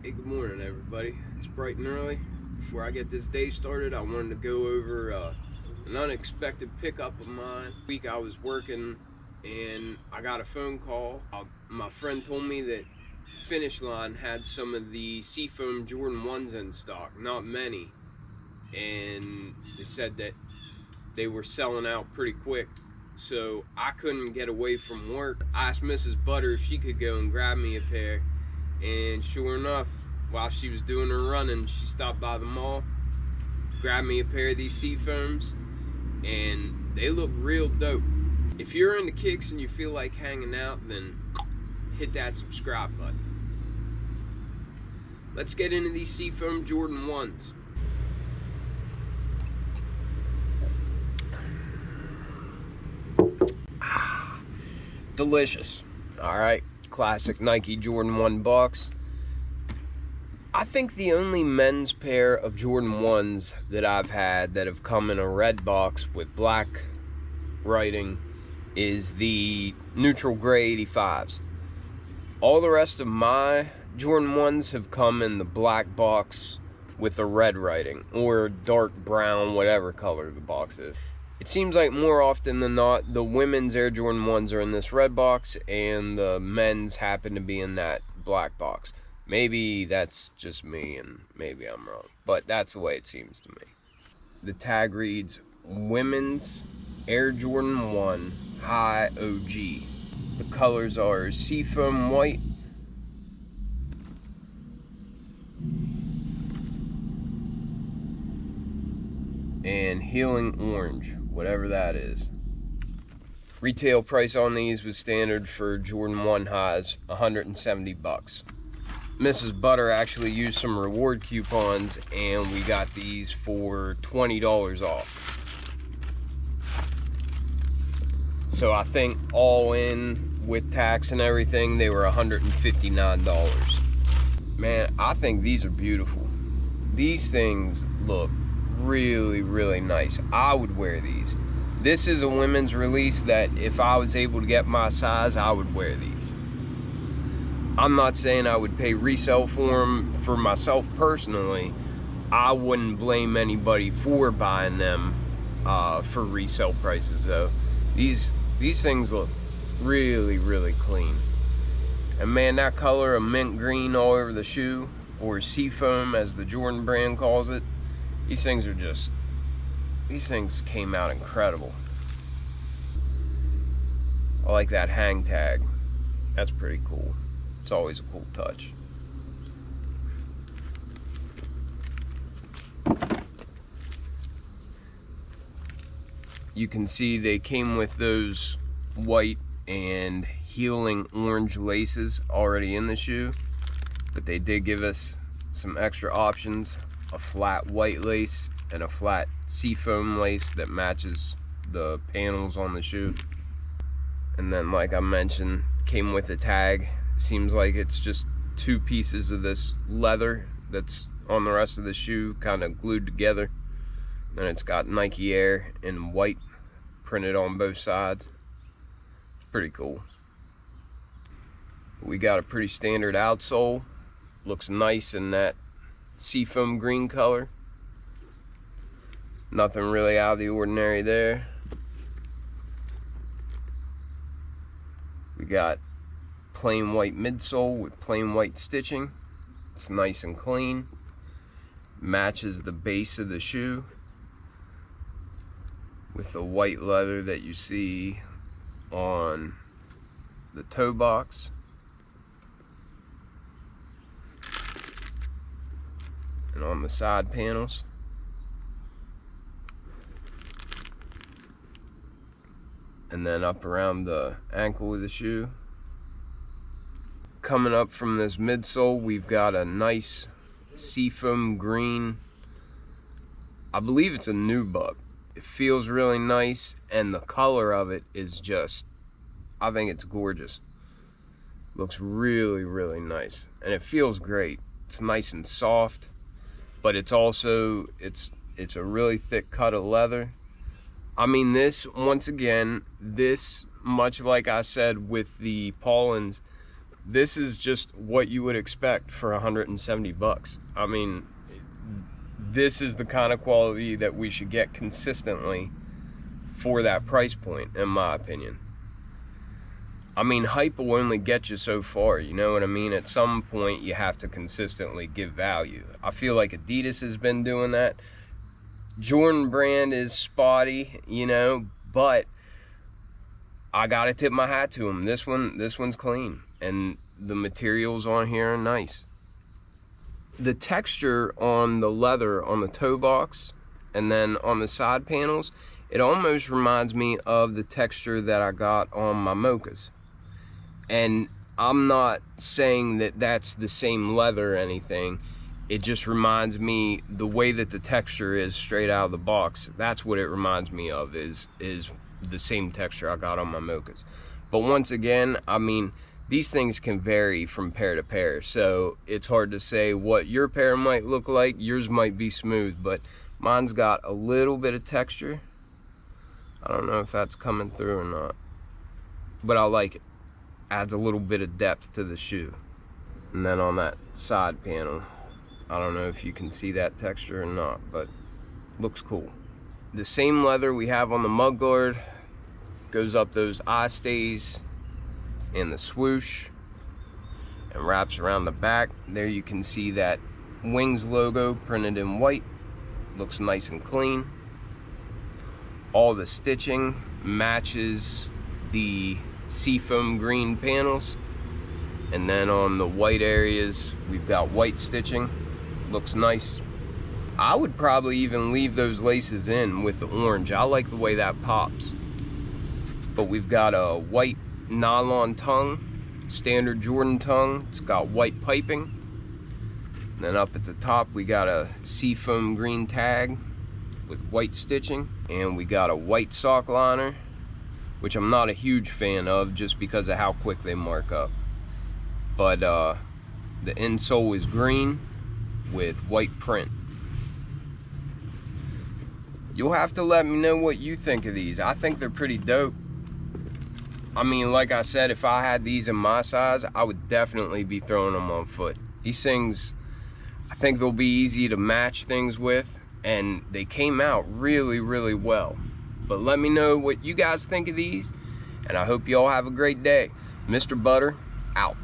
Hey, good morning, everybody. It's bright and early. Before I get this day started, I wanted to go over an unexpected pickup of mine. This week I was working and I got a phone call. My friend told me that Finish Line had some of the Seafoam Jordan 1s in stock, not many, and they said that they were selling out pretty quick. So I couldn't get away from work. I asked Mrs. Butter if she could go and grab me a pair. And sure enough, while she was doing her running, she stopped by the mall, grabbed me a pair of these Seafoams, and they look real dope. If you're into kicks and you feel like hanging out, then hit that subscribe button. Let's get into these Seafoam Jordan 1s. Delicious. Alright, classic Nike Jordan 1 box. I think the only men's pair of Jordan 1s that I've had that have come in a red box with black writing is the neutral gray 85s. All the rest of my Jordan 1s have come in the black box with the red writing, or dark brown, whatever color the box is. It seems like more often than not, the women's Air Jordan 1s are in this red box, and the men's happen to be in that black box. Maybe that's just me, and maybe I'm wrong, but that's the way it seems to me. The tag reads, Women's Air Jordan 1 High OG. The colors are Seafoam White, and Healing Orange, whatever that is. Retail price on these was standard for Jordan 1 highs, $170. Mrs. Butter actually used some reward coupons and we got these for $20 off. So I think all in with tax and everything, they were $159. Man, I think these are beautiful. These things look really, really nice. I would wear these. This is a women's release that if I was able to get my size, I would wear these. I'm not saying I would pay resale for them. For myself personally, I wouldn't blame anybody for buying them for resale prices though. These things look really, really clean. And man, that color of mint green all over the shoe, or Seafoam as the Jordan brand calls it, these things came out incredible. I like that hang tag. That's pretty cool. It's always a cool touch. You can see they came with those white and healing orange laces already in the shoe, but they did give us some extra options, a flat white lace and a flat Seafoam lace that matches the panels on the shoe. And then, like I mentioned, came with a tag. Seems like it's just two pieces of this leather that's on the rest of the shoe kind of glued together. And it's got Nike Air in white printed on both sides. It's pretty cool. We got a pretty standard outsole. Looks nice in that Seafoam green color. Nothing really out of the ordinary there. We got plain white midsole with plain white stitching. It's nice and clean. Matches the base of the shoe with the white leather that you see on the toe box. And on the side panels. And then up around the ankle of the shoe. Coming up from this midsole, we've got a nice Seafoam green. I believe it's a nubuck. It feels really nice, and the color of it is just, I think it's gorgeous. Looks really, really nice, and it feels great. It's nice and soft, but it's also, it's a really thick cut of leather. I mean, this, once again, this, much like I said with the Paulins, this is just what you would expect for 170 bucks. I mean, this is the kind of quality that we should get consistently for that price point, in my opinion. I mean, hype will only get you so far, you know what I mean? At some point, you have to consistently give value. I feel like Adidas has been doing that. Jordan brand is spotty, you know, but I gotta tip my hat to them. This one's clean, and the materials on here are nice. The texture on the leather on the toe box and then on the side panels, it almost reminds me of the texture that I got on my mochas. And I'm not saying that that's the same leather or anything. It just reminds me, the way that the texture is straight out of the box, that's what it reminds me of, is the same texture I got on my mochas. But once again, I mean, these things can vary from pair to pair, so it's hard to say what your pair might look like. Yours might be smooth, but mine's got a little bit of texture. I don't know if that's coming through or not, but I like it. Adds a little bit of depth to the shoe. And then on that side panel, I don't know if you can see that texture or not, but looks cool. The same leather we have on the mudguard goes up those eye stays and the swoosh and wraps around the back. There you can see that Wings logo printed in white. Looks nice and clean. All the stitching matches the Seafoam green panels, and then on the white areas we've got white stitching. Looks nice. I would probably even leave those laces in with the orange. I like the way that pops. But we've got a white nylon tongue, standard Jordan tongue. It's got white piping. And then up at the top we got a Seafoam green tag with white stitching, and we got a white sock liner, which I'm not a huge fan of just because of how quick they mark up. But the insole is green with white print. You'll have to let me know what you think of these. I think they're pretty dope. I mean, like I said, if I had these in my size, I would definitely be throwing them on foot. These things, I think they'll be easy to match things with, and they came out really, really well. But let me know what you guys think of these, and I hope you all have a great day. Mr. Butter, out.